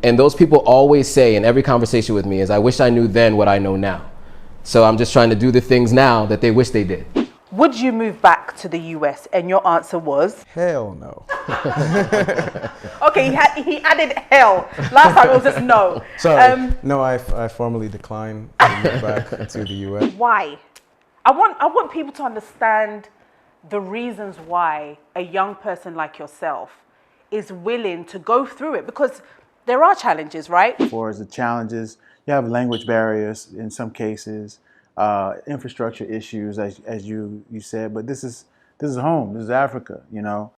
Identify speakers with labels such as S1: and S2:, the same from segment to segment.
S1: And those people always say in every conversation with me is, I wish I knew then what I know now. So I'm just trying to do the things now that they wish they did.
S2: Would you move back to the US? And your answer was?
S3: Hell no.
S2: Okay, he added hell. Last time it was just no.
S3: Sorry. No, I formally declined to move back to the US.
S2: Why? I want people to understand the reasons why a young person like yourself is willing to go through it, because there are challenges, right?
S4: As far as the challenges, you have language barriers in some cases, infrastructure issues, as you said. But this is home. This is Africa, you know.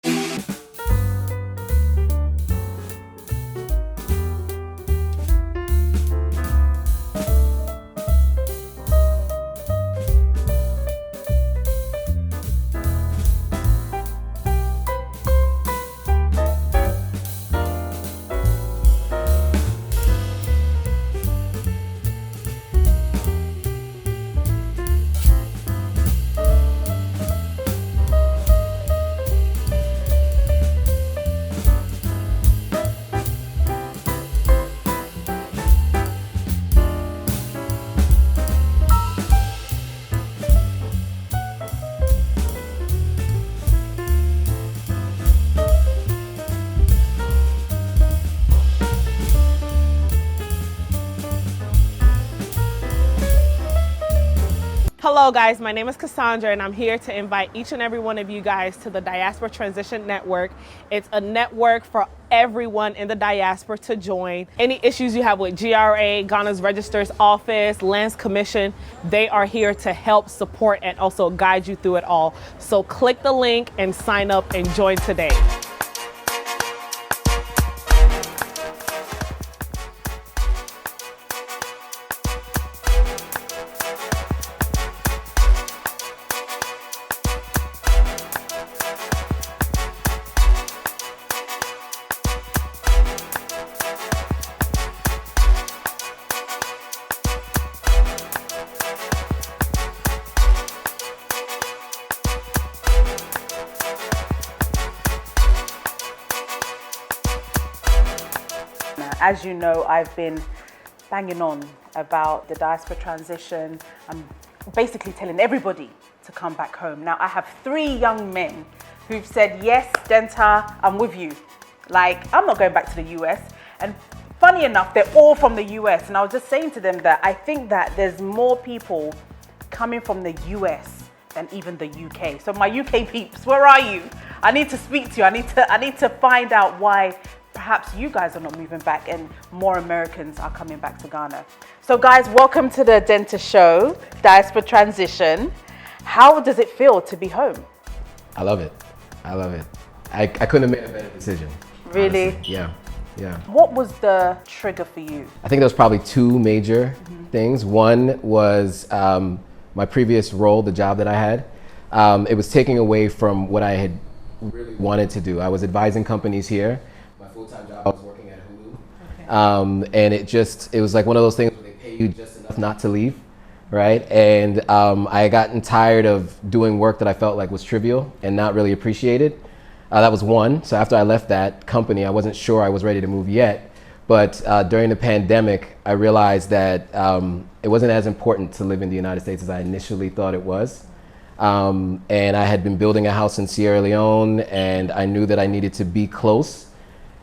S5: Hello guys, my name is Cassandra and I'm here to invite each and every one of you guys to the Diaspora Transition Network. It's a network for everyone in the diaspora to join. Any issues you have with GRA, Ghana's Registrar's Office, Lands Commission, they are here to help, support, and also guide you through it all. So click the link and sign up and join today.
S2: As you know, I've been banging on about the diaspora transition. I'm basically telling everybody to come back home. Now, I have 3 young men who've said, yes, Denta, I'm with you. Like, I'm not going back to the US. And funny enough, they're all from the US. And I was just saying to them that I think that there's more people coming from the US than even the UK. So my UK peeps, where are you? I need to speak to you. I need to find out why perhaps you guys are not moving back and more Americans are coming back to Ghana. So guys, welcome to the Denta Show, Diaspora Transition. How does it feel to be home?
S1: I love it. I love it. I couldn't have made a better decision.
S2: Really?
S1: Honestly. Yeah. What
S2: was the trigger for you?
S1: I think there was probably 2 major things. One was my previous role, the job that I had. It was taking away from what I had really wanted to do. I was advising companies here. Full-time job, I was working at Hulu. Okay. And it was like one of those things where they pay you just enough not to leave, right? And I had gotten tired of doing work that I felt like was trivial and not really appreciated. That was one. So after I left that company, I wasn't sure I was ready to move yet. But during the pandemic, I realized that it wasn't as important to live in the United States as I initially thought it was. And I had been building a house in Sierra Leone, and I knew that I needed to be close.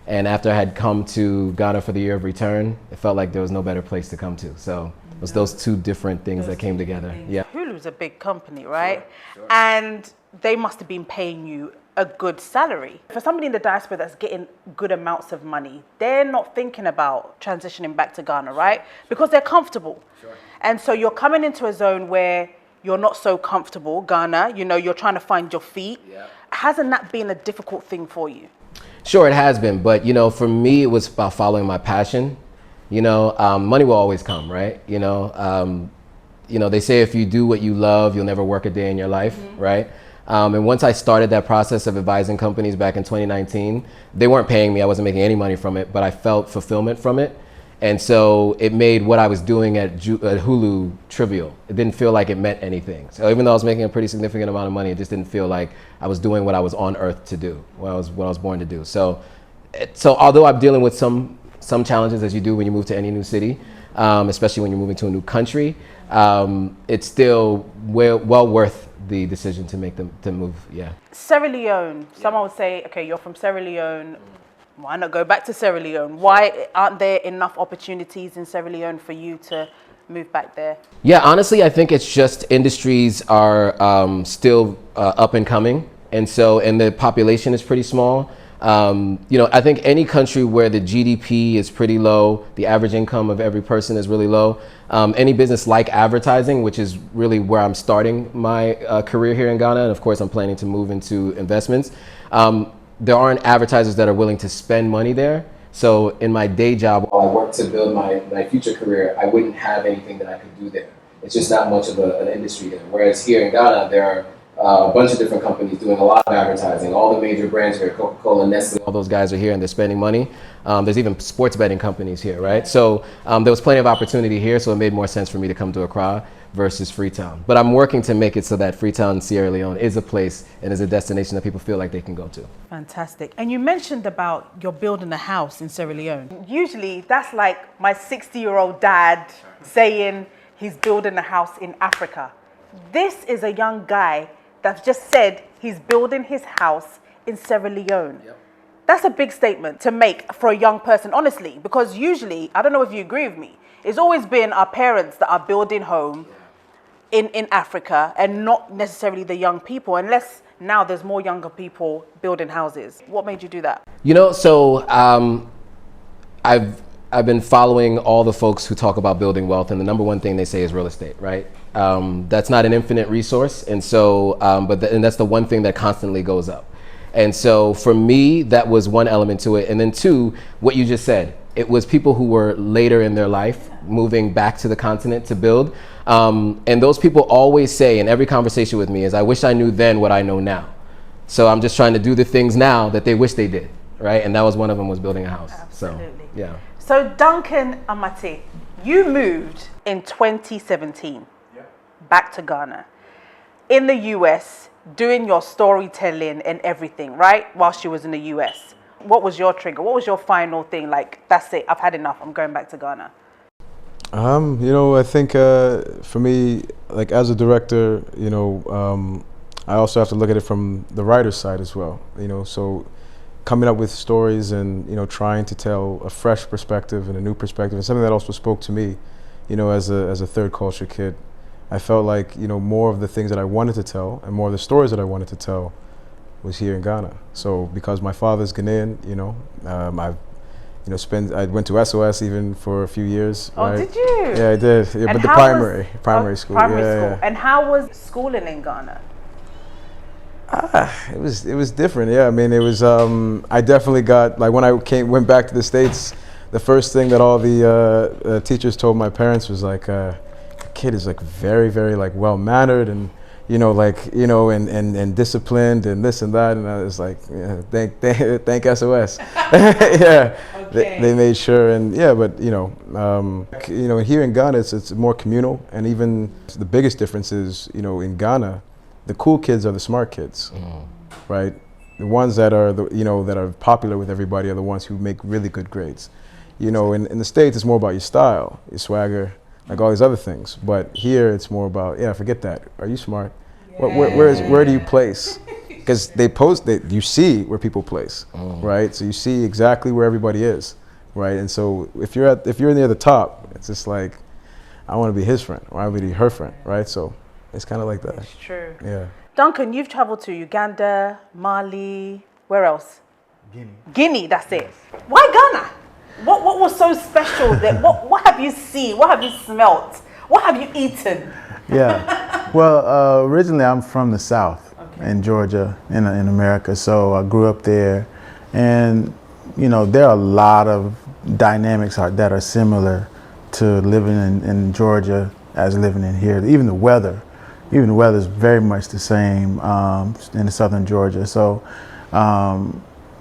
S1: And after I had come to Ghana for the year of return, it felt like there was no better place to come to. So it was those 2 different things that came together. Yeah.
S2: Hulu's a big company, right?
S1: Sure.
S2: And they must have been paying you a good salary. For somebody in the diaspora that's getting good amounts of money, they're not thinking about transitioning back to Ghana, right? Because they're comfortable.
S1: Sure.
S2: And so you're coming into a zone where you're not so comfortable, Ghana, you're trying to find your feet.
S1: Yeah.
S2: Hasn't that been a difficult thing for you?
S1: Sure, it has been, but for me, it was about following my passion. Money will always come, right? They say if you do what you love, you'll never work a day in your life, right? And once I started that process of advising companies back in 2019, they weren't paying me. I wasn't making any money from it, but I felt fulfillment from it. And so it made what I was doing at Hulu trivial. It didn't feel like it meant anything. So even though I was making a pretty significant amount of money, it just didn't feel like I was doing what I was on earth to do, what I was born to do. So although I'm dealing with some some challenges as you do when you move to any new city, especially when you're moving to a new country. It's still well worth the decision to make to move. Yeah.
S2: Sierra Leone. Someone would say, okay, you're from Sierra Leone. Why not go back to Sierra Leone? Why aren't there enough opportunities in Sierra Leone for you to move back there?
S1: Yeah, honestly, I think it's just industries are still up and coming, and the population is pretty small. I think any country where the GDP is pretty low, the average income of every person is really low. Any business like advertising, which is really where I'm starting my career here in Ghana, and of course I'm planning to move into investments. There aren't advertisers that are willing to spend money there. So in my day job, while I work to build my future career, I wouldn't have anything that I could do there. It's just not much of an industry there. Whereas here in Ghana, there are a bunch of different companies doing a lot of advertising. All the major brands here, Coca-Cola, Nestle, all those guys are here and they're spending money. There's even sports betting companies here, right? So there was plenty of opportunity here, so it made more sense for me to come to Accra versus Freetown. But I'm working to make it so that Freetown, Sierra Leone is a place and is a destination that people feel like they can go to.
S2: Fantastic. And you mentioned about you're building a house in Sierra Leone. Usually that's like my 60-year-old dad saying he's building a house in Africa. This is a young guy that's just said he's building his house in Sierra Leone. Yep. That's a big statement to make for a young person, honestly, because usually, I don't know if you agree with me, it's always been our parents that are building home in Africa and not necessarily the young people, unless now there's more younger people building houses. What made you do that?
S1: I've been following all the folks who talk about building wealth, and the number one thing they say is real estate, right? That's not an infinite resource, and so, and that's the one thing that constantly goes up. And so for me, that was one element to it. And then two, what you just said, it was people who were later in their life moving back to the continent to build. And those people always say in every conversation with me is, I wish I knew then what I know now. So I'm just trying to do the things now that they wish they did, right? And that was one of them, was building a house.
S2: Absolutely.
S1: So, yeah.
S2: So Duncan Amate, you moved in 2017 back to Ghana in the US, doing your storytelling and everything, right? While she was in the US. What was your trigger? What was your final thing? Like, that's it, I've had enough, I'm going back to Ghana.
S3: I think for me, like as a director, I also have to look at it from the writer's side as well. So coming up with stories and trying to tell a fresh perspective and a new perspective, and something that also spoke to me, as a third culture kid. I felt like more of the things that I wanted to tell and more of the stories that I wanted to tell was here in Ghana. So because my father's Ghanaian, I went to SOS even for a few years.
S2: Oh,
S3: right?
S2: did you?
S3: Yeah, I did. Yeah, but the primary school.
S2: Primary school.
S3: Yeah.
S2: And how was schooling in Ghana?
S3: It was different. Yeah, I mean, it was. I definitely got, like, when I went back to the States, the first thing that all the teachers told my parents was like, "The kid is like very, very like well mannered and and disciplined and this and that." And I was like, yeah, thank SOS. Yeah, okay. They made sure, and yeah, but here in Ghana it's more communal, and even the biggest difference is in Ghana, the cool kids are the smart kids, right? The ones that are that are popular with everybody are the ones who make really good grades. In the States it's more about your style, your swagger, like all these other things. But here it's more about, forget that. Are you smart? Yeah. Where do you place? Because you see where people place, right? So you see exactly where everybody is, right? And so if you're near the top, it's just like, I want to be his friend or I want to be her friend, right? So it's kind of like that.
S2: It's true.
S3: Yeah.
S2: Duncan, you've traveled to Uganda, Mali, where else? Guinea, that's it. Why Ghana? What was so special there? What have you seen? What have you smelt? What have you eaten?
S4: Yeah. Well, originally I'm from the South, in Georgia, in America. So I grew up there, and there are a lot of dynamics that are similar to living in Georgia as living in here. Even the weather is very much the same in southern Georgia. So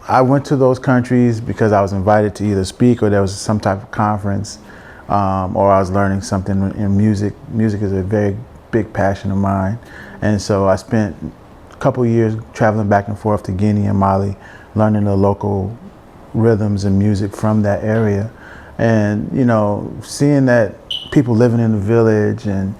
S4: I went to those countries because I was invited to either speak or there was some type of conference, or I was learning something in music. Music is a very big passion of mine. And so I spent a couple years traveling back and forth to Guinea and Mali, learning the local rhythms and music from that area. And, you know, seeing that people living in the village and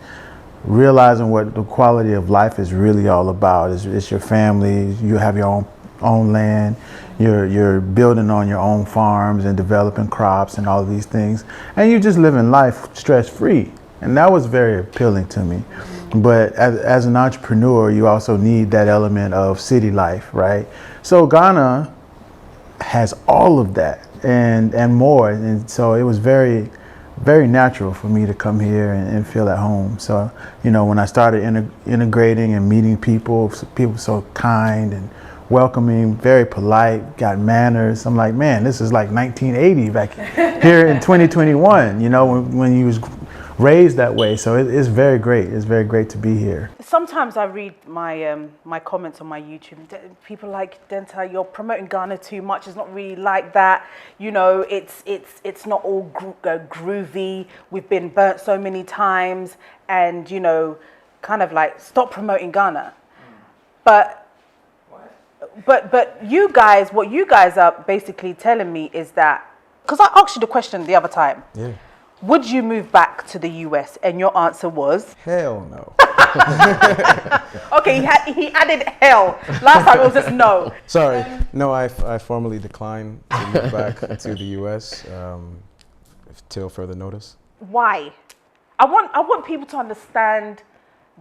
S4: realizing what the quality of life is really all about. It's your family, you have your own land, you're building on your own farms and developing crops and all of these things. And you're just living life stress-free. And that was very appealing to me. But as an entrepreneur, you also need that element of city life, right? So Ghana has all of that and more. And so it was very, very natural for me to come here and feel at home. So, you know, when I started integrating and meeting people so kind and welcoming, very polite, got manners. I'm like, man, this is like 1980 back here in 2021, you know, when you was raised that way. So it's very great. It's very great to be here.
S2: Sometimes I read my my comments on my YouTube. People like, Denta, you're promoting Ghana too much. It's not really like that. You know, it's not all groovy. We've been burnt so many times, and you know, kind of like stop promoting Ghana. But you guys, what you guys are basically telling me is that, because I asked you the question the other time.
S3: Yeah.
S2: Would you move back to the US? And your answer was?
S3: Hell no.
S2: Okay, he added hell. Last time it was just no.
S3: Sorry. No, I formally declined to move back to the US till further notice.
S2: Why? I want people to understand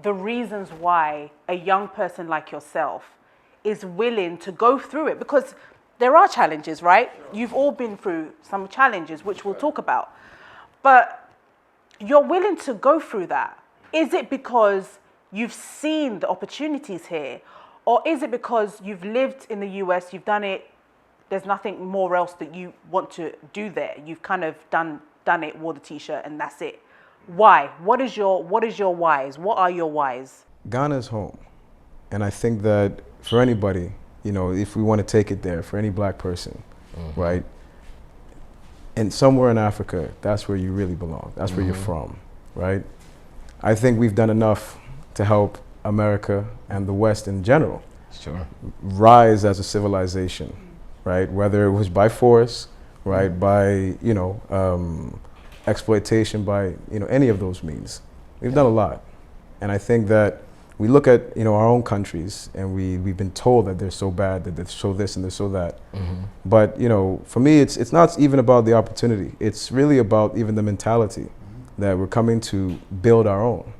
S2: the reasons why a young person like yourself is willing to go through it, because there are challenges, right? You've all been through some challenges, which we'll talk about. But you're willing to go through that. Is it because you've seen the opportunities here? Or is it because you've lived in the US, you've done it, there's nothing more else that you want to do there? You've kind of done it, wore the t-shirt, and that's it. Why? What is your whys? What are your whys?
S3: Ghana's home. And I think that for anybody, you know, if we want to take it there, for any black person, right? And somewhere in Africa, that's where you really belong. That's where you're from, right? I think we've done enough to help America and the West in general rise as a civilization, right? Whether it was by force, right? By, you know, exploitation, by, you know, any of those means. We've done a lot. And I think that we look at, you know, our own countries and we've been told that they're so bad, that they're so this and they're so that. But, you know, for me, it's not even about the opportunity. It's really about even the mentality that we're coming to build our own,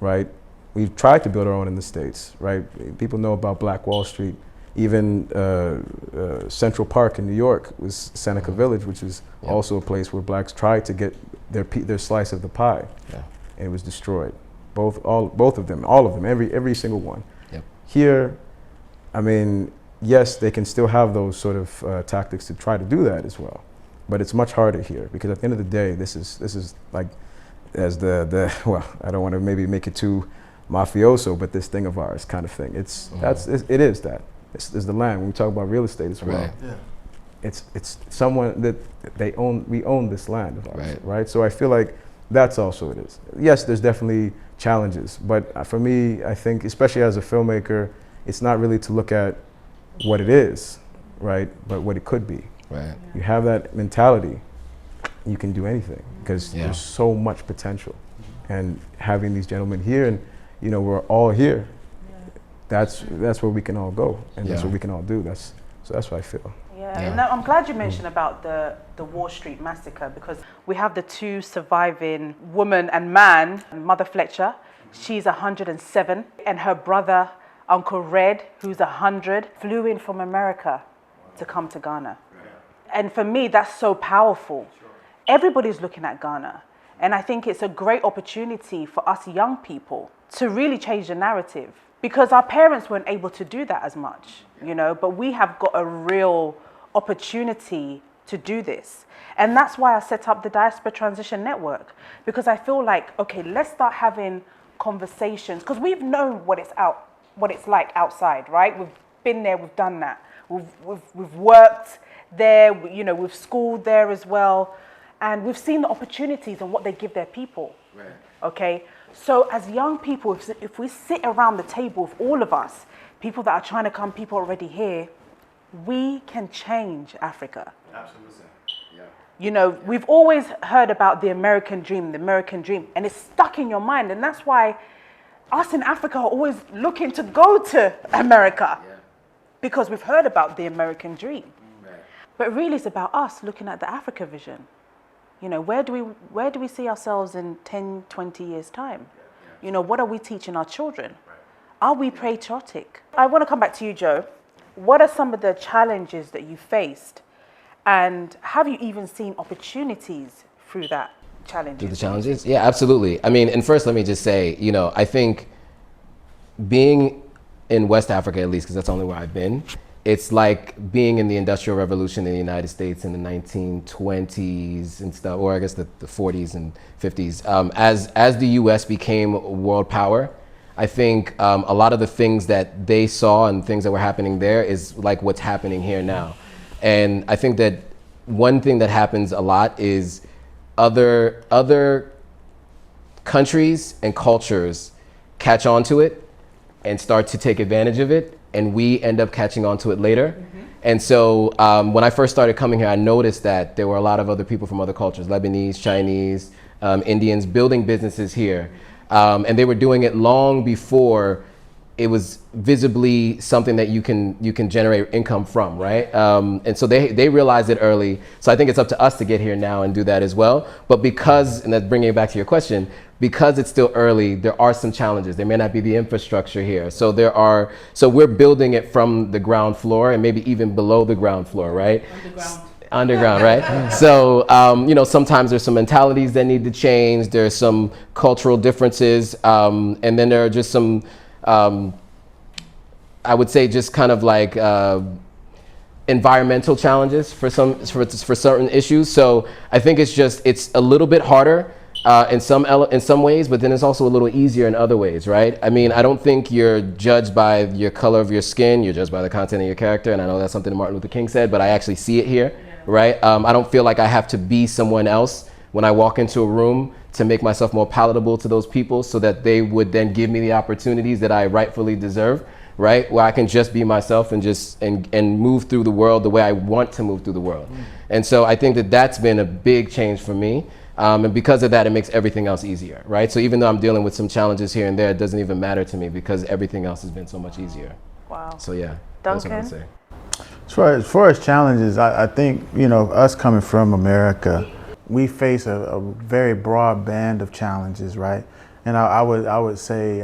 S3: right? We've tried to build our own in the States, right? People know about Black Wall Street. Even Central Park in New York was Seneca Village, which is also a place where blacks tried to get their slice of the pie, and it was destroyed. Both of them, all of them, every single one. Here, I mean, yes, they can still have those sort of tactics to try to do that as well, but it's much harder here because at the end of the day, this is like, as well, I don't want to maybe make it too mafioso, but this thing of ours kind of thing. It is that. It's the land. When we talk about real estate as well, it's someone that we own this land of ours, right? So I feel like that's also it is. Yes, there's definitely challenges, but for me, I think, especially as a filmmaker, it's not really to look at what it is, right, but what it could be. Right. You have that mentality, you can do anything because there's so much potential. And having these gentlemen here, and you know, we're all here. That's where we can all go, and that's what we can all do. So that's what I feel.
S2: And I'm glad you mentioned about the Wall Street massacre, because we have the two surviving woman and man. Mother Fletcher, she's 107, and her brother, Uncle Red, who's 100, flew in from America to come to Ghana. And for me, that's so powerful. Everybody's looking at Ghana, and I think it's a great opportunity for us young people to really change the narrative, because our parents weren't able to do that as much, you know, but we have got a real opportunity to do this. And that's why I set up the Diaspora Transition Network, because I feel like, okay, let's start having conversations, because we've known what it's like outside, right? We've been there, we've done that. We've worked there, you know, we've schooled there as well, and we've seen the opportunities and what they give their people. Right. Okay, so as young people, if we sit around the table with all of us, people that are trying to come, people already here, we can change Africa.
S1: Absolutely. Yeah.
S2: You know, we've always heard about the American dream, and it's stuck in your mind. And that's why us in Africa are always looking to go to America, because we've heard about the American dream.
S1: Right.
S2: But really, it's about us looking at the Africa vision. You know, where do we see ourselves in 10, 20 years' time? You know, what are we teaching our children? Are we patriotic? I want to come back to you, Joe. What are some of the challenges that you faced? And have you even seen opportunities through that challenges?
S1: Through the challenges? Yeah, absolutely. I mean, and first let me just say, you know, I think being in West Africa, at least, because that's only where I've been, it's like being in the Industrial Revolution in the United States in the 1920s and stuff, or I guess the 40s and 50s. As the US became a world power, I think a lot of the things that they saw and things that were happening there is like what's happening here now. And I think that one thing that happens a lot is other countries and cultures catch on to it and start to take advantage of it, and we end up catching on to it later. And so when I first started coming here, I noticed that there were a lot of other people from other cultures, Lebanese, Chinese, Indians, building businesses here. And they were doing it long before it was visibly something that you can generate income from, right? And so they realized it early. So I think it's up to us to get here now and do that as well. But because, and that's bringing it back to your question, because it's still early, there are some challenges. There may not be the infrastructure here. So so we're building it from the ground floor and maybe even below the ground floor, right? Underground, right? So, you know, sometimes there's some mentalities that need to change. There's some cultural differences. And then there are just some, I would say just kind of like environmental challenges for certain issues. So I think it's a little bit harder in some ways, but then it's also a little easier in other ways, right? I mean, I don't think you're judged by your color of your skin. You're judged by the content of your character. And I know that's something Martin Luther King said, but I actually see it here, right? I don't feel like I have to be someone else when I walk into a room to make myself more palatable to those people so that they would then give me the opportunities that I rightfully deserve, right? Where I can just be myself and move through the world the way I want to move through the world. And so I think that that's been a big change for me. And because of that, it makes everything else easier, right? So even though I'm dealing with some challenges here and there, it doesn't even matter to me because everything else has been so much easier.
S2: Wow.
S1: So yeah, that's what I would say.
S4: As far as challenges, I think, you know, us coming from America, we face a very broad band of challenges, right? And I would say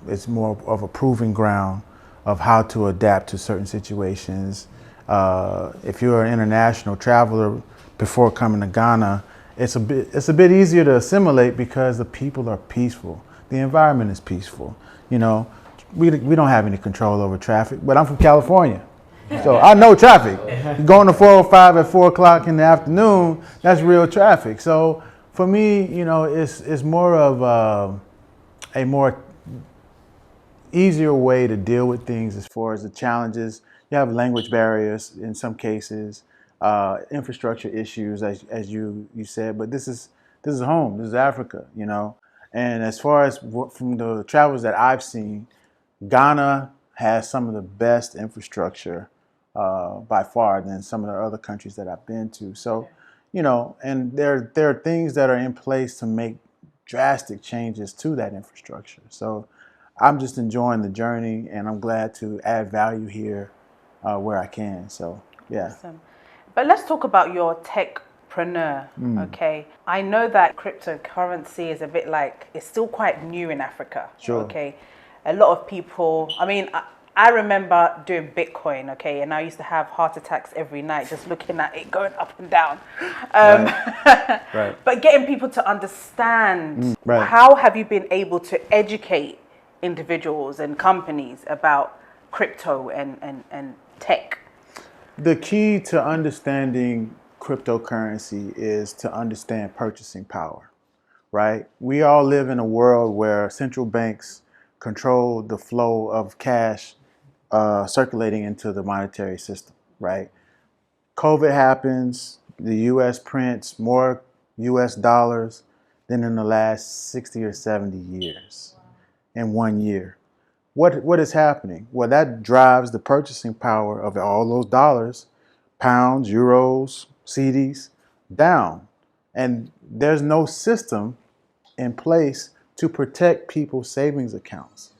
S4: it's more of a proving ground of how to adapt to certain situations. If you're an international traveler before coming to Ghana, it's a bit easier to assimilate because the people are peaceful. The environment is peaceful. You know, we don't have any control over traffic, but I'm from California. So I know traffic. Going to 405 at 4 o'clock in the afternoon, that's real traffic. So for me, you know, it's more of a more easier way to deal with things as far as the challenges. You have language barriers in some cases, infrastructure issues, as you said, but this is home. This is Africa, you know. And as far as from the travels that I've seen, Ghana has some of the best infrastructure by far than some of the other countries that I've been to. So, you know, and there are things that are in place to make drastic changes to that infrastructure. So I'm just enjoying the journey, and I'm glad to add value here where I can. So, yeah.
S2: Awesome. But let's talk about your techpreneur, okay? I know that cryptocurrency is a bit like, it's still quite new in Africa,
S4: Sure.
S2: Okay? A lot of people, I mean, I remember doing Bitcoin, okay, and I used to have heart attacks every night just looking at it going up and down.
S4: Right.
S2: But getting people to understand,
S4: Right.
S2: how have you been able to educate individuals and companies about crypto and tech?
S4: The key to understanding cryptocurrency is to understand purchasing power, right? We all live in a world where central banks control the flow of cash circulating into the monetary system, right? COVID happens, the US prints more US dollars than in the last 60 or 70 years in 1 year. What is happening? Well, that drives the purchasing power of all those dollars pounds, euros, CDs, down. And there's no system in place to protect people's savings accounts.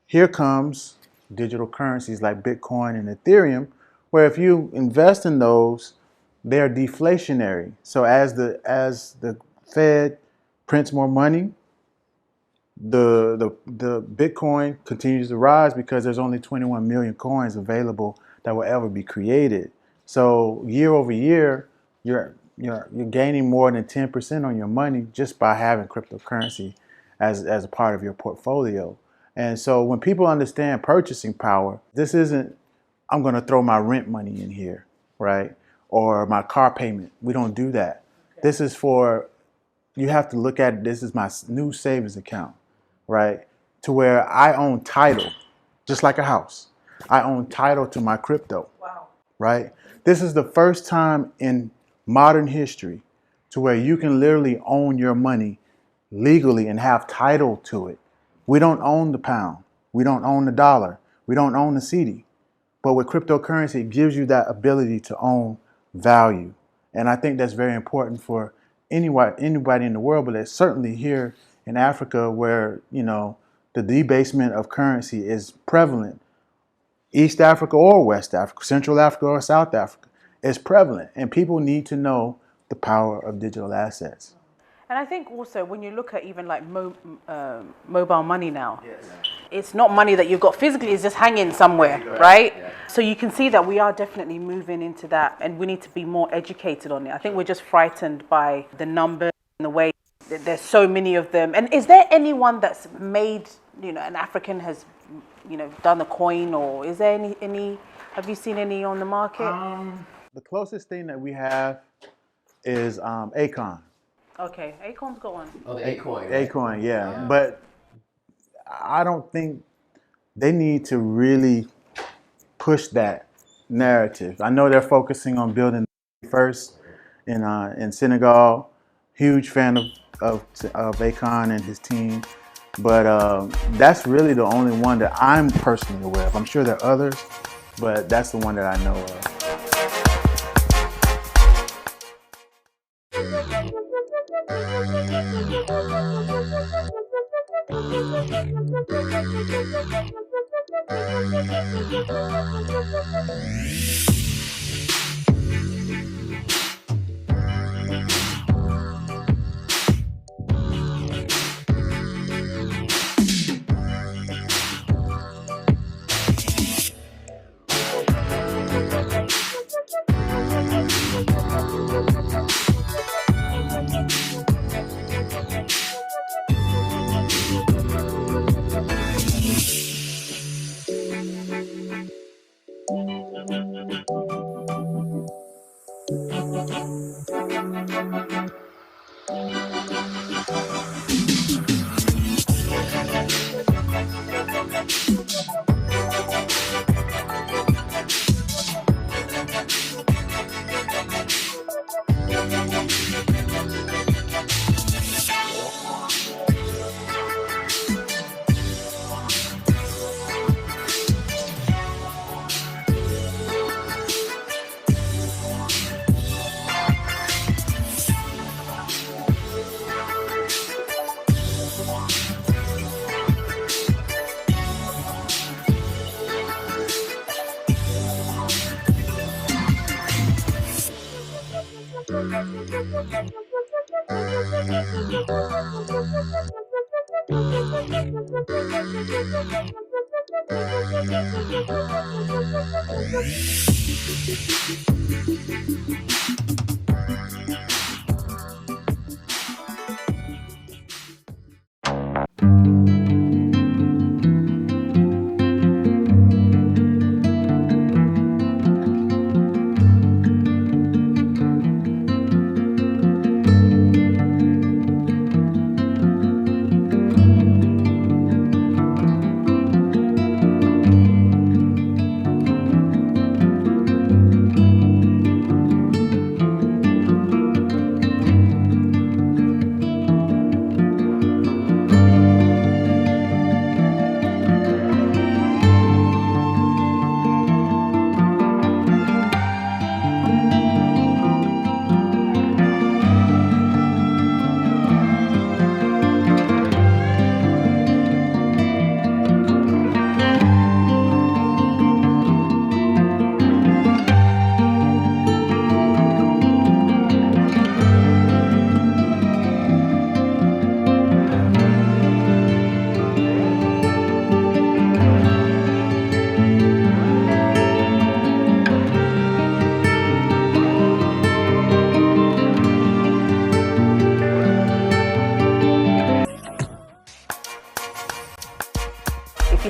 S4: Here comes digital currencies like Bitcoin and Ethereum, where if you invest in those, they're deflationary. So as the Fed prints more money, the Bitcoin continues to rise because there's only 21 million coins available that will ever be created. So year over year, you're gaining more than 10% on your money just by having cryptocurrency as a part of your portfolio. And so when people understand purchasing power, this isn't, I'm going to throw my rent money in here, right? Or my car payment. We don't do that. This is for, you have to look at it, this is my new savings account, right? To where I own title, just like a house. I own title to my crypto, right? This is the first time in modern history to where you can literally own your money legally and have title to it. We don't own the pound. We don't own the dollar. We don't own the CD. But with cryptocurrency, it gives you that ability to own value. And I think that's very important for anybody in the world, but it's certainly here in Africa where, the debasement of currency is prevalent. East Africa or West Africa, Central Africa or South Africa, is prevalent. And people need to know the power of digital assets.
S2: And I think also when you look at even like mobile money now, it's not money that you've got physically, it's just hanging somewhere, right? Yeah. So you can see that we are definitely moving into that, and we need to be more educated on it. I think we're just frightened by the numbers and the way that there's so many of them. And is there anyone that's made, an African has, done a coin, or is there any, have you seen any on the market?
S4: The closest thing that we have is Akon.
S2: Okay, Akon's got one.
S1: Oh, the Acorn.
S4: Acorn, yeah. But I don't think they need to really push that narrative. I know they're focusing on building first in Senegal. Huge fan of Akon and his team. But that's really the only one that I'm personally aware of. I'm sure there are others, but that's the one that I know of.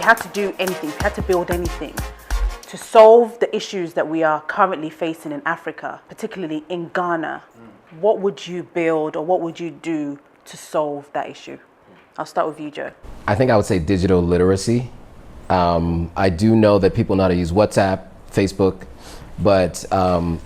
S2: had to do anything, if you had to build anything to solve the issues that we are currently facing in Africa, particularly in Ghana, what would you build or what would you do to solve that issue? I'll start with you, Joe.
S1: I think I would say digital literacy. I do know that people know how to use WhatsApp, Facebook, but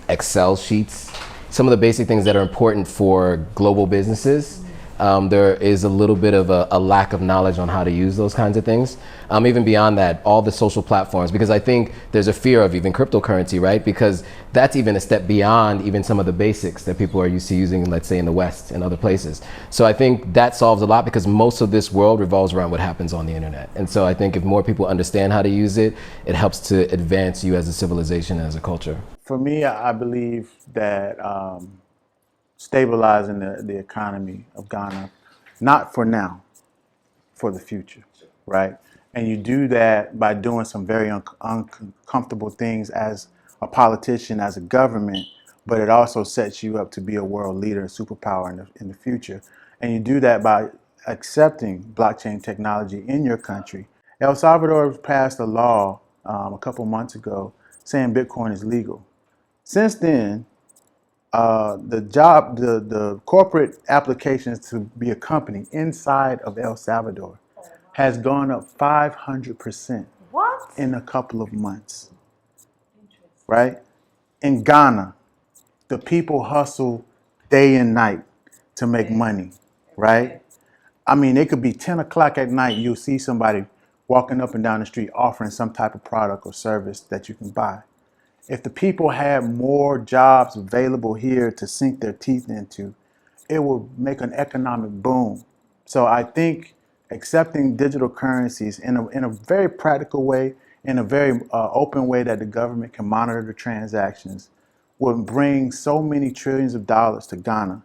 S1: Excel sheets, some of the basic things that are important for global businesses, there is a little bit of a lack of knowledge on how to use those kinds of things. Even beyond that, all the social platforms, because I think there's a fear of even cryptocurrency, right? Because that's even a step beyond even some of the basics that people are used to using, let's say in the West and other places. So I think that solves a lot, because most of this world revolves around what happens on the internet. And so I think if more people understand how to use it, it helps to advance you as a civilization, as a culture.
S4: For me, I believe that stabilizing the economy of Ghana, not for now, for the future, right? And you do that by doing some very uncomfortable things as a politician, as a government, but it also sets you up to be a world leader, a superpower in the future. And you do that by accepting blockchain technology in your country. El Salvador passed a law a couple months ago saying Bitcoin is legal. Since then, the corporate applications to be a company inside of El Salvador has gone up 500% in a couple of months, right? In Ghana, the people hustle day and night to make money, right? I mean, it could be 10 o'clock at night, you'll see somebody walking up and down the street offering some type of product or service that you can buy. If the people had more jobs available here to sink their teeth into, it will make an economic boom. So I think accepting digital currencies in a very practical way, in a very open way that the government can monitor the transactions, will bring so many trillions of dollars to Ghana.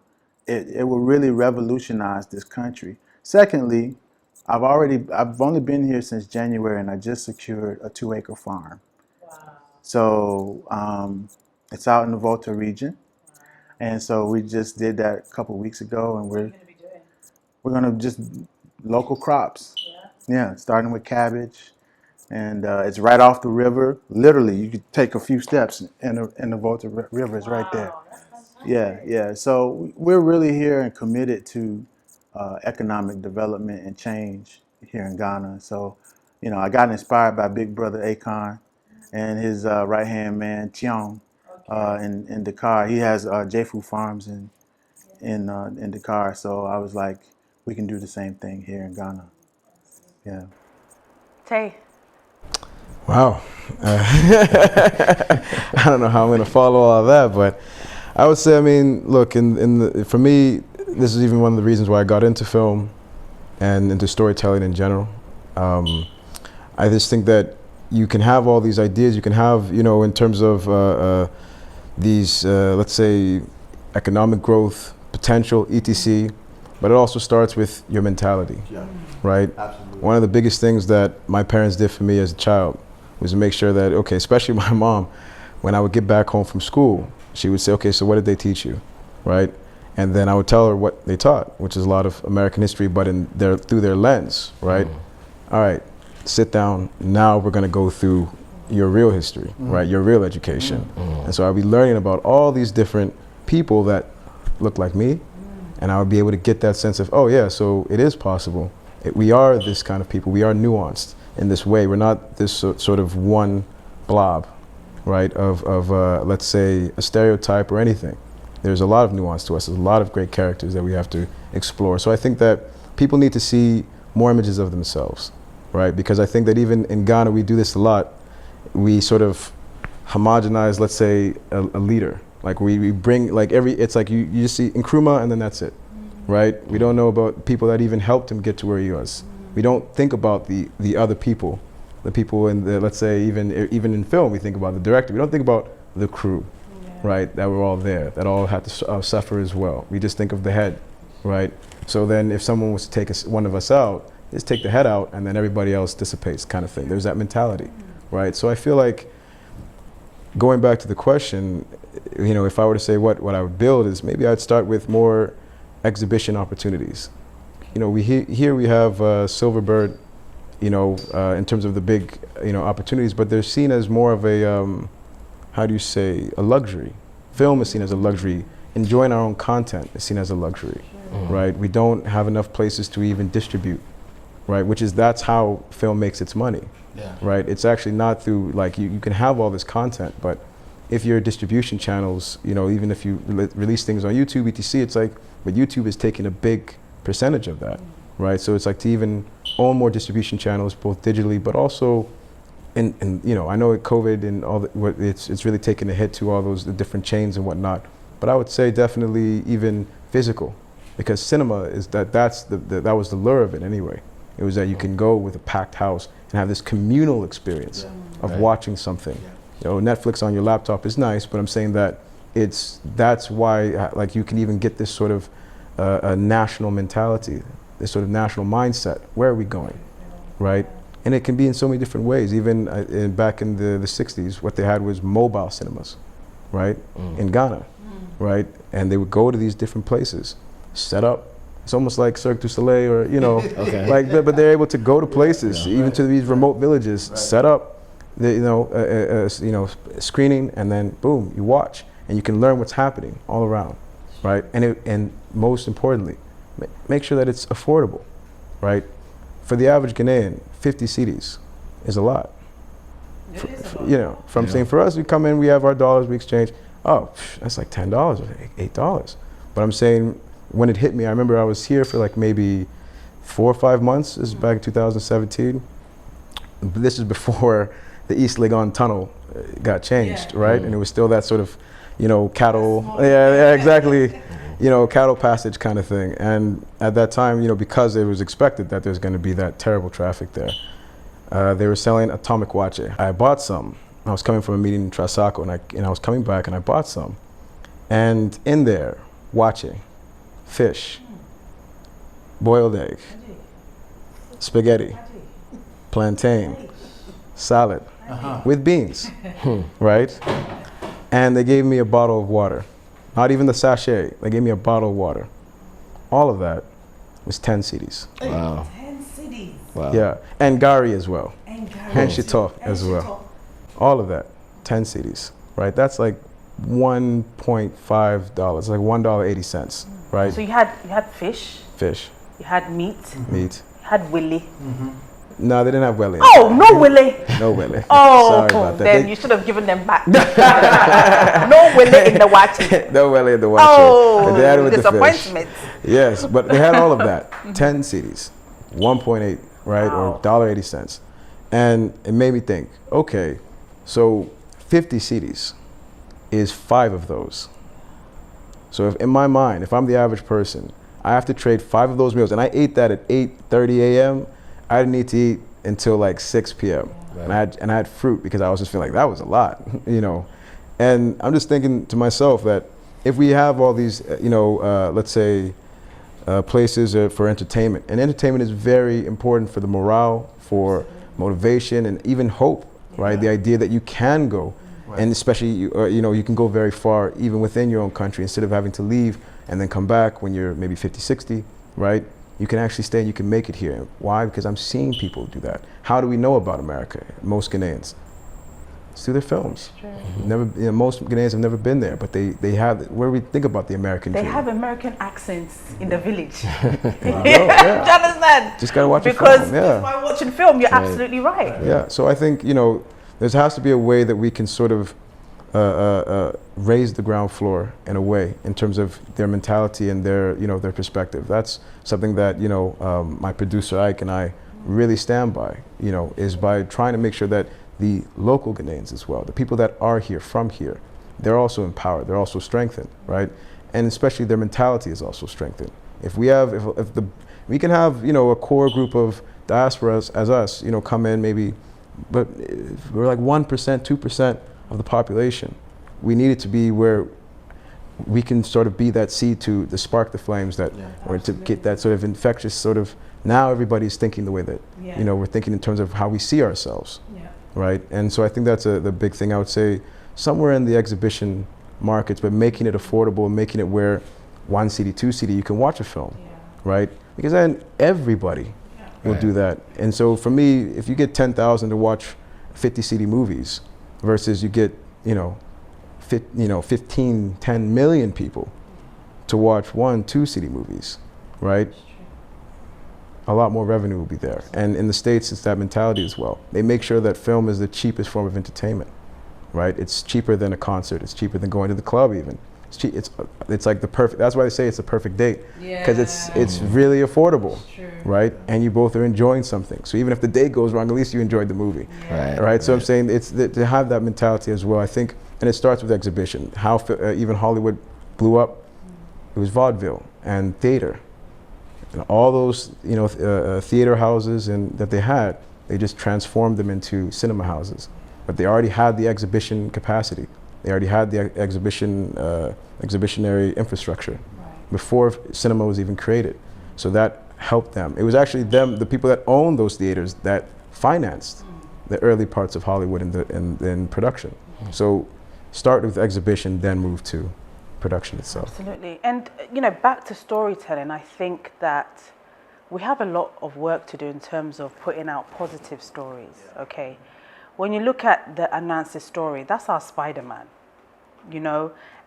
S4: It will really revolutionize this country. Secondly, I've only been here since January, and I just secured a 2-acre farm. So it's out in the Volta region, and so we just did that a couple of weeks ago, and we're gonna just local crops. Yeah, starting with cabbage, and it's right off the river. Literally, you could take a few steps, and the Volta River is right there. Yeah. So we're really here and committed to economic development and change here in Ghana. So, I got inspired by Big Brother Akon and his right-hand man, Tiong, in Dakar. He has Jefu Farms in Dakar. So I was like, we can do the same thing here in Ghana. Yeah.
S2: Tay.
S3: Wow. I don't know how I'm going to follow all of that, but I would say, look, for me, this is even one of the reasons why I got into film and into storytelling in general. I just think that you can have all these ideas, you can have, in terms of these, let's say, economic growth, potential, etc., but it also starts with your mentality, right? Absolutely. One of the biggest things that my parents did for me as a child was to make sure that, okay, especially my mom, when I would get back home from school, she would say, okay, so what did they teach you, right? And then I would tell her what they taught, which is a lot of American history, but through their lens, right? All right, sit down, now we're gonna go through your real history, right? Your real education. And so I'll be learning about all these different people that look like me, and I would be able to get that sense of, oh yeah, so it is possible. We are this kind of people, we are nuanced in this way. We're not this sort of one blob, right, of let's say a stereotype or anything. There's a lot of nuance to us. There's a lot of great characters that we have to explore. So I think that people need to see more images of themselves, right? Because I think that even in Ghana, we do this a lot. We sort of homogenize, let's say, a leader. Like we bring, like it's like you just see Nkrumah and then that's it, right? We don't know about people that even helped him get to where he was. We don't think about the other people, the people in the, let's say, even in film, we think about the director. We don't think about the crew, right? That were all there, that all had to suffer as well. We just think of the head, right? So then if someone was to take one of us out, just take the head out and then everybody else dissipates, kind of thing. There's that mentality, right? So I feel like, going back to the question, if I were to say what I would build is, maybe I'd start with more exhibition opportunities. Here we have Silverbird in terms of the big, opportunities, but they're seen as more of a, a luxury. Film is seen as a luxury. Enjoying our own content is seen as a luxury, right? We don't have enough places to even distribute, right? That's how film makes its money, right? It's actually not through, like, you can have all this content, but if your distribution channels, even if you release things on YouTube, etc., it's like, but YouTube is taking a big percentage of that, right? So it's like to even own more distribution channels, both digitally, but also I know with COVID and all it's really taken a hit to all the different chains and whatnot. But I would say definitely even physical, because cinema is that was the lure of it anyway. It was that you can go with a packed house and have this communal experience of watching something. Netflix on your laptop is nice, but I'm saying that that's why like you can even get this sort of a national mentality, this sort of national mindset. Where are we going, right? And it can be in so many different ways. Even back in the 60s, what they had was mobile cinemas, right? In Ghana, right? And they would go to these different places, set up. It's almost like Cirque du Soleil, or but they're able to go to places, even to these remote villages, set up, screening, and then boom, you watch, and you can learn what's happening all around, right? And most importantly, make sure that it's affordable, right? For the average Ghanaian, 50 cedis is a lot. Saying for us, we come in, we have our dollars, we exchange. Oh, that's like $10 or $8. But I'm saying, when it hit me, I remember I was here for like maybe 4 or 5 months. This is back in 2017. This is before the East Legon Tunnel got changed, right? And it was still that sort of, cattle. Yeah, exactly. Cattle passage kind of thing. And at that time, because it was expected that there's going to be that terrible traffic there, they were selling atomic wache. I bought some. I was coming from a meeting in Trasaco, and I was coming back, and I bought some. And in there, wache, fish, boiled egg, spaghetti, plantain, salad, with beans, right? And they gave me a bottle of water. Not even the sachet. They gave me a bottle of water. All of that was 10 cedis.
S1: Wow.
S2: 10 cedis.
S1: Wow.
S3: Yeah, and gari as well.
S2: And gari.
S3: And shito as well. All of that, 10 cedis, right? That's like $1.5, like $1.80, right?
S2: So you had fish.
S3: Fish.
S2: You had meat.
S3: Meat.
S2: You had willy.
S3: No, they didn't have welly.
S2: Oh, no willy.
S3: No welly.
S2: Oh,
S3: sorry about that.
S2: then you should have given them back. No willy in the wachi.
S3: No welly in the wachi.
S2: Oh,
S3: they had it with
S2: disappointment.
S3: The fish. Yes, but they had all of that. 10 cedis, 1.8, right, or $1.80, and it made me think. Okay, so 50 cedis is 5 of those. So if, in my mind, if I'm the average person, I have to trade 5 of those meals, and I ate that at 8:30 a.m. I didn't need to eat until like 6 p.m. Right. And I had fruit because I was just feeling like that was a lot, And I'm just thinking to myself that if we have all these, let's say, places for entertainment, and entertainment is very important for the morale, for motivation, and even hope, right? The idea that you can go, and especially you can go very far even within your own country instead of having to leave and then come back when you're maybe 50, 60, right? You can actually stay and you can make it here. Why? Because I'm seeing people do that. How do we know about America? Most Ghanaians. It's through their films. Most Ghanaians have never been there, but they have, where we think about the American dream.
S2: They have American accents in the village.
S3: Do you
S2: understand?
S3: Just gotta watch
S2: because
S3: a film. Yeah.
S2: by watching film, you're absolutely right.
S3: Yeah, so I think, there has to be a way that we can sort of raise the ground floor in a way in terms of their mentality and their perspective. That's something that my producer Ike and I really stand by. Is by trying to make sure that the local Ghanaians as well, the people that are here from here, they're also empowered. They're also strengthened, right? And especially their mentality is also strengthened. If we have, we can have a core group of diasporas as us, come in maybe, but we're like 1%, 2% of the population. We need it to be where we can sort of be that seed to spark the flames that, or to get that sort of infectious sort of, now everybody's thinking the way that, we're thinking in terms of how we see ourselves, right? And so I think that's the big thing. I would say somewhere in the exhibition markets, but making it affordable, making it where 1 cedi, 2 cedi, you can watch a film, right? Because then everybody will do that. And so for me, if you get 10,000 to watch 50 city movies versus you get, 15, 10 million people to watch 1-2 city movies, right? A lot more revenue will be there. And in the States, it's that mentality as well. They make sure that film is the cheapest form of entertainment, right? It's cheaper than a concert. It's cheaper than going to the club even. It's like the perfect, that's why they say it's a perfect date. Because it's really affordable, right? And you both are enjoying something. So even if the date goes wrong, at least you enjoyed the movie, right? So I'm saying it's to have that mentality as well, I think, and it starts with exhibition. How even Hollywood blew up, it was vaudeville and theater. And all those, theater houses that they had, they just transformed them into cinema houses. But they already had the exhibition capacity. They already had the exhibitionary infrastructure before cinema was even created. So that helped them. It was actually the people that owned those theaters, that financed the early parts of Hollywood in production. So start with exhibition, then move to production itself.
S2: Absolutely. And back to storytelling, I think that we have a lot of work to do in terms of putting out positive stories. Okay, when you look at the Anansi story, that's our Spider-Man,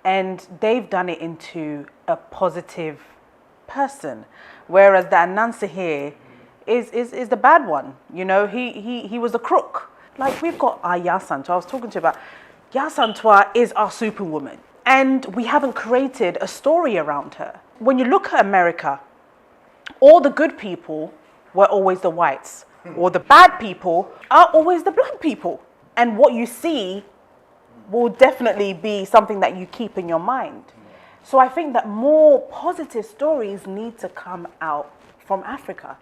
S2: and they've done it into a positive person, whereas the Anansi here is the bad one. He was a crook. Like, we've got our Yasantua. I was talking to you about Yasantua is our superwoman. And we haven't created a story around her. When you look at America, all the good people were always the whites, or the bad people are always the black people. And what you see will definitely be something that you keep in your mind. So I think that more positive stories need to come out from Africa,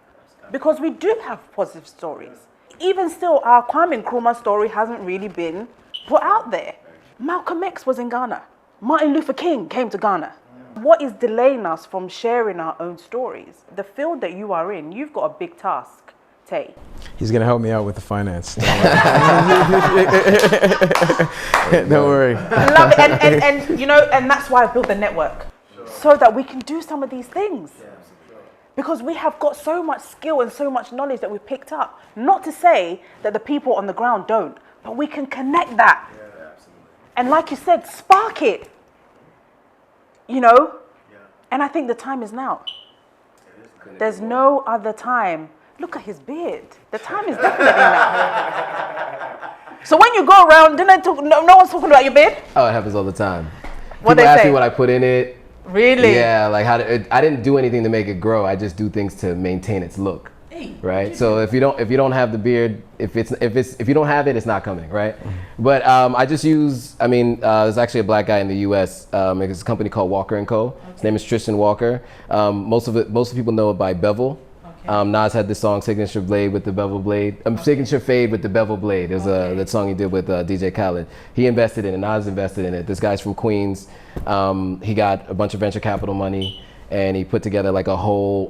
S2: because we do have positive stories. Even still, our Kwame Nkrumah story hasn't really been put out there. Malcolm X was in Ghana. Martin Luther King came to Ghana. What is delaying us from sharing our own stories? The field that you are in, you've got a big task, Tay.
S3: He's going to help me out with the finance. Don't worry.
S2: I love it. And that's why I built the network. So that we can do some of these things. Because we have got so much skill and so much knowledge that we've picked up. Not to say that the people on the ground don't, but we can connect that. And like you said, spark it, And I think the time is now. There's no other time. Look at his beard. The time is definitely now. So when you go around, no one's talking about your beard?
S1: Oh, it happens all the time.
S2: What
S1: People
S2: they
S1: ask
S2: say?
S1: me what I put in it.
S2: Really?
S1: Yeah, like I didn't do anything to make it grow. I just do things to maintain its look. Right. So if you don't have the beard, if you don't have it, it's not coming. Right. But I just use. There's actually a black guy in the U.S. It's a company called Walker & Co. His name is Tristan Walker. Most people know it by Bevel. Nas had this song Signature Blade with the Bevel Blade. Signature Fade with the Bevel Blade. There's that song he did with DJ Khaled. He invested in it. Nas invested in it. This guy's from Queens. He got a bunch of venture capital money, and he put together like a whole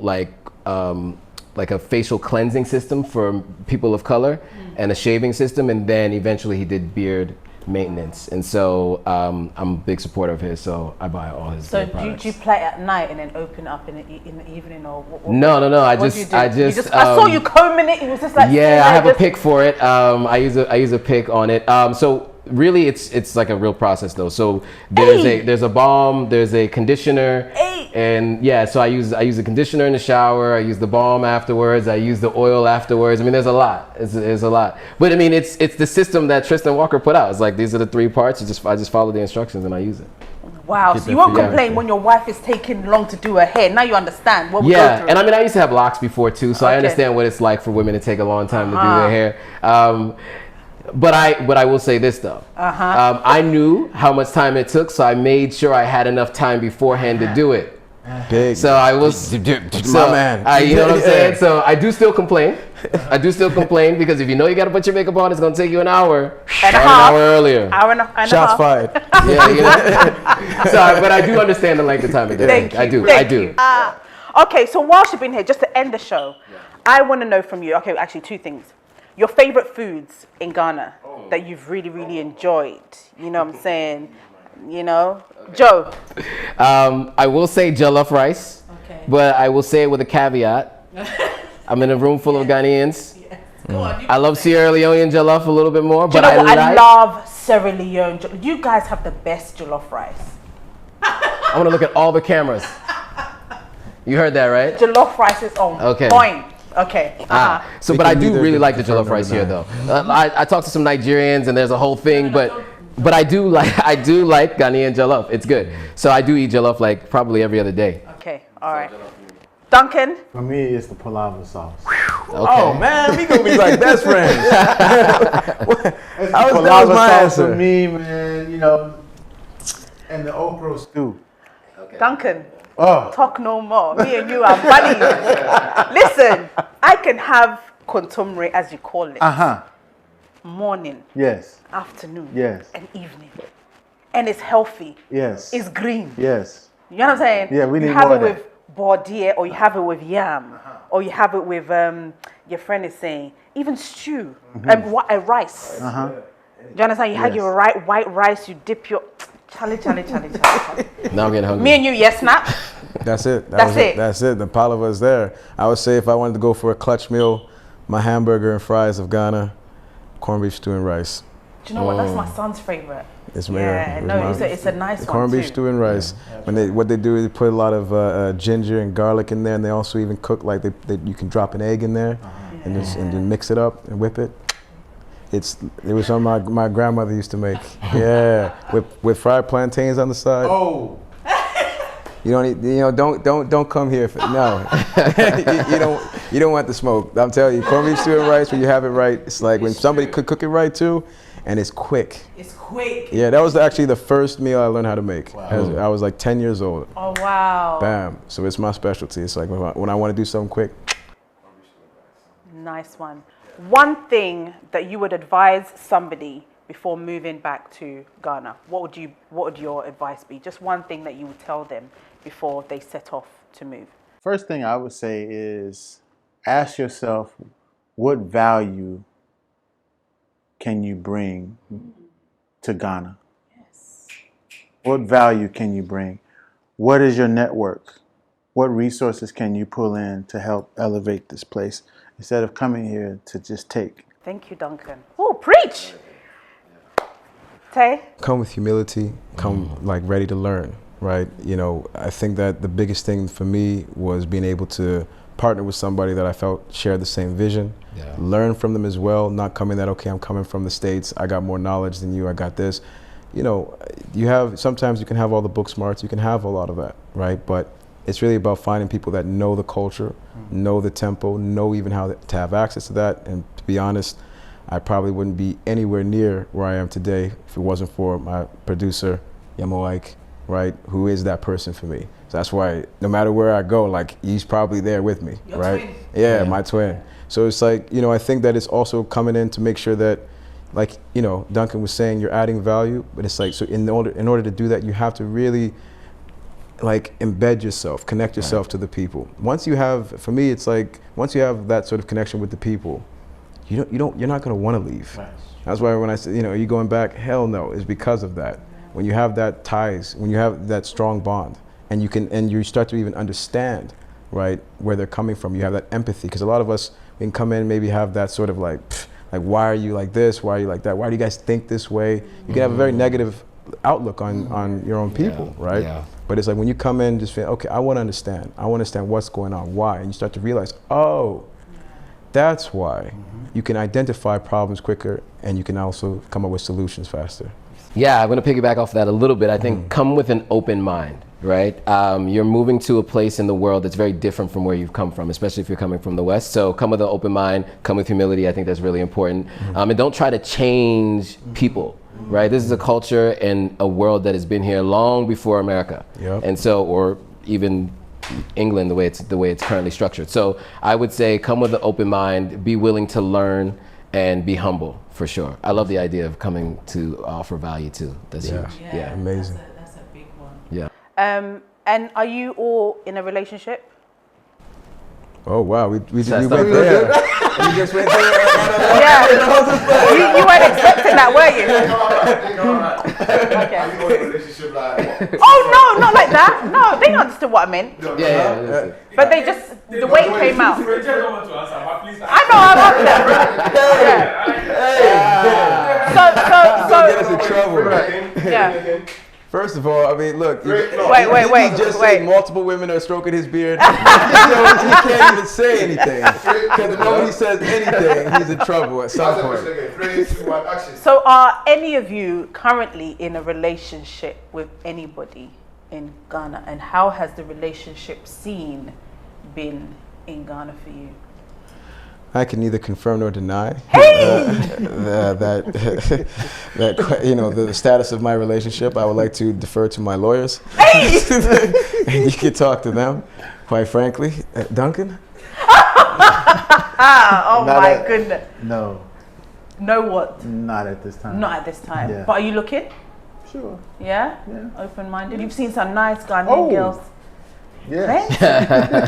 S1: like a facial cleansing system for people of color and a shaving system, and then eventually he did beard maintenance. And so I'm a big supporter of his, so I buy all his beard products.
S2: Do you play at night and then open up in the evening, or what?
S1: No. I
S2: saw you combing it. It was just like,
S1: yeah, I have a pick for it. I use a pick on it. So really it's like a real process though. So there's a balm, there's a conditioner, and so I use a conditioner in the shower, I use the balm afterwards, I use the oil afterwards. There's a lot. It's a lot. But it's the system that Tristan Walker put out. It's like these are the 3 parts. I just follow the instructions and I use it.
S2: Wow, so you won't complain when your wife is taking long to do her hair. Now you understand what we go through.
S1: And I used to have locks before too, so I understand what it's like for women to take a long time to do their hair. But I will say this though. I knew how much time it took, so I made sure I had enough time beforehand to do it.
S3: Big.
S1: So I was,
S3: my man.
S1: You know what I'm saying? So I do still complain. Because if you know you got to put your makeup on, it's going to take you an hour.
S2: And a half.
S1: An hour earlier.
S2: Hour and a half.
S3: Shots fired.
S1: But I do understand the length of time it takes. I do.
S2: Okay, so whilst you've been here, just to end the show, I want to know from you, actually 2 things. Your favorite foods in Ghana that you've really, really enjoyed. You know what I'm saying? Joe.
S1: I will say jollof rice, but I will say it with a caveat. I'm in a room full of Ghanaians.
S5: Go on,
S1: I love Sierra Leonean jollof a little bit more,
S2: Do you
S1: but
S2: know what? I
S1: like,
S2: love Sierra Leone. You guys have the best jollof rice.
S1: I want to look at all the cameras. You heard that, right?
S2: Jollof rice is on point. Okay.
S1: So,
S3: We
S1: but I
S3: can
S1: do
S3: neither
S1: really like the
S3: confirm
S1: jollof
S3: nor
S1: rice here,
S3: deny.
S1: though. I talked to some Nigerians, and there's a whole thing, but I do like Ghanaian jollof. It's good. So I do eat jollof like probably every other day.
S2: Okay. All right. Duncan.
S4: For me, it's the palava sauce.
S1: Okay.
S3: Oh man, we gonna be like best friends. That was
S4: Palava
S3: my
S4: sauce
S3: answer.
S4: for me, man. You know, and the okra stew.
S2: Duncan.
S4: Oh,
S2: Talk no more. Me and you are buddies. Listen, I can have contumely, as you call it, morning,
S4: yes,
S2: afternoon,
S4: yes,
S2: and evening. And it's healthy.
S4: yes,
S2: It's green.
S4: yes.
S2: You know what I'm saying?
S4: Yeah, we need
S2: You have
S4: more
S2: it
S4: of that.
S2: with bordier, or you have it with yam, or you have it with, your friend is saying, even stew, and rice. Do you understand? You had your white rice, you dip your... Charlie.
S1: Now I'm getting hungry.
S2: Me and you, yes, snap.
S3: That's it.
S2: That's it.
S3: That's it. The palava is there. I would say if I wanted to go for a clutch meal, my hamburger and fries of Ghana, corned beef stew and rice.
S2: Do you know what? That's my son's favorite.
S3: It's
S2: It's a nice one
S3: corned beef
S2: too.
S3: stew and rice. What they do is they put a lot of ginger and garlic in there, and they also even cook like you can drop an egg in there, and then mix it up and whip it. It was something my grandmother used to make. Yeah, with fried plantains on the side.
S4: Oh,
S3: You don't come here for no. you don't want the smoke. I'm telling you, corned beef stew and rice, when you have it right, it's like when somebody could cook it right too, and it's quick.
S2: It's quick.
S3: Yeah, that was actually the first meal I learned how to make. I was like 10 years old.
S2: Oh wow.
S3: Bam. So it's my specialty. It's like when I want to do something quick.
S2: Nice one. One thing that you would advise somebody before moving back to Ghana, what would your advice be? Just one thing that you would tell them before they set off to move.
S4: first thing I would say is ask yourself, what value can you bring to Ghana?
S2: Yes.
S4: What value can you bring? What is your network? What resources can you pull in to help elevate this place instead of coming here to just take?
S2: Thank you, Duncan. Oh, preach. Tay?
S3: Come with humility, come like ready to learn, right? I think that the biggest thing for me was being able to partner with somebody that I felt shared the same vision, learn from them as well, not coming that, okay, I'm coming from the States, I got more knowledge than you, I got this. Sometimes you can have all the book smarts, you can have a lot of that, right? But it's really about finding people that know the culture, know the tempo, know even how to have access to that. And to be honest, I probably wouldn't be anywhere near where I am today if it wasn't for my producer, Yamoike, right? Who is that person for me. So that's why no matter where I go, like he's probably there with me,
S2: Your
S3: right?
S2: twin.
S3: Yeah, my twin. So it's like, I think that it's also coming in to make sure that, like, Duncan was saying, you're adding value, but it's like, so in order to do that, you have to really like embed yourself, connect yourself to the people. Once you have, for me, it's like, once you have that sort of connection with the people, you're not going to want to leave. Right. That's why when I say, are you going back? Hell no, it's because of that. When you have that ties, when you have that strong bond, and you start to even understand, right, where they're coming from, you have that empathy, because a lot of us, we can come in and maybe have that sort of like, why are you like this? Why are you like that? Why do you guys think this way? You can have a very negative outlook on your own people, right? Yeah. But it's like when you come in, just feel, okay, I want to understand. I want to understand what's going on, why, and you start to realize, oh, that's why. You can identify problems quicker, and you can also come up with solutions faster.
S1: Yeah, I'm going to piggyback off that a little bit. I think come with an open mind, right? You're moving to a place in the world that's very different from where you've come from, especially if you're coming from the West. So come with an open mind, come with humility. I think that's really important. And don't try to change people, right? This is a culture and a world that has been here long before America. Yep. And so, or even England, the way it's currently structured. So I would say come with an open mind, be willing to learn, and be humble, for sure. I love the idea of coming to offer value too. That's huge. Yeah,
S3: amazing.
S2: That's a big one.
S1: Yeah.
S2: And are you all in a relationship?
S3: Oh wow, we went there. You just went there.
S2: Yeah. You weren't expecting that, were you? Okay.
S6: Are you in a relationship like what?
S2: Oh no, not like that. No, they understood what I meant.
S1: Yeah.
S2: But they just, the way it came out. I
S7: Rachel don't want to answer, but please.
S2: know, I'm up there.
S3: Get us in trouble.
S2: Yeah.
S3: First of all, I mean, look.
S2: Wait.
S3: He just said multiple women are stroking his beard. He can't even say anything. Because the moment he says anything, he's in trouble at some point.
S6: 3, 2, 1, action.
S2: So are any of you currently in a relationship with anybody in Ghana? And how has the relationship scene been in Ghana for you?
S3: I can neither confirm nor deny that the status of my relationship. I would like to defer to my lawyers. And you can talk to them, quite frankly. Duncan?
S2: Oh my goodness.
S4: No,
S2: No what?
S4: not at this time.
S2: Not at this time.
S4: Yeah.
S2: But are you looking?
S4: Sure.
S2: Yeah?
S4: Yeah.
S2: Open-minded. You've seen some nice Ghanaian girls.
S4: Yes.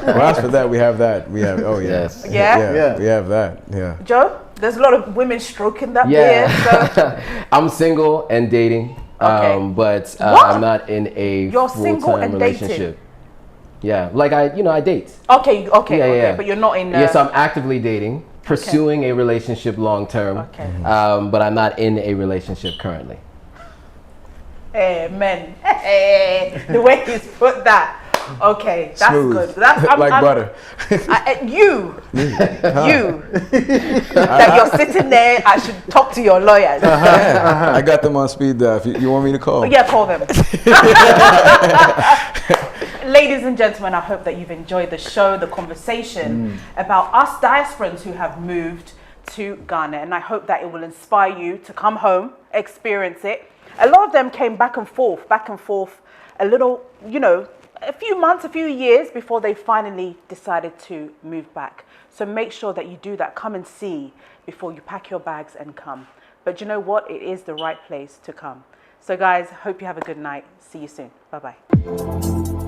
S3: Well, as for that, we have that. We have,
S1: Yes.
S2: Yeah?
S3: We have that, yeah.
S2: Joe, there's a lot of women stroking that
S1: Yeah.
S2: beard. So
S1: I'm single and dating,
S2: Okay.
S1: but
S2: What?
S1: I'm not in a
S2: You're single
S1: full-time
S2: and dating?
S1: relationship. Yeah, like I date.
S2: okay,
S1: Yeah.
S2: but you're not in.
S1: Yes, I'm actively dating, pursuing a relationship long term.
S2: Okay.
S1: But I'm not in a relationship currently.
S2: Amen. The way he's put that. Okay, that's
S3: Smooth.
S2: good. That's
S3: Like butter.
S2: You, that you're sitting there. I should talk to your lawyers.
S3: I got them on speed dial. If you want me to call?
S2: Yeah, call them. Ladies and gentlemen, I hope that you've enjoyed the show, the conversation about us diasporans who have moved to Ghana. And I hope that it will inspire you to come home, experience it. A lot of them came back and forth, a little, a few months, a few years before they finally decided to move back. So make sure that you do that. Come and see before you pack your bags and come. But you know what? It is the right place to come. So guys, hope you have a good night. See you soon. Bye-bye.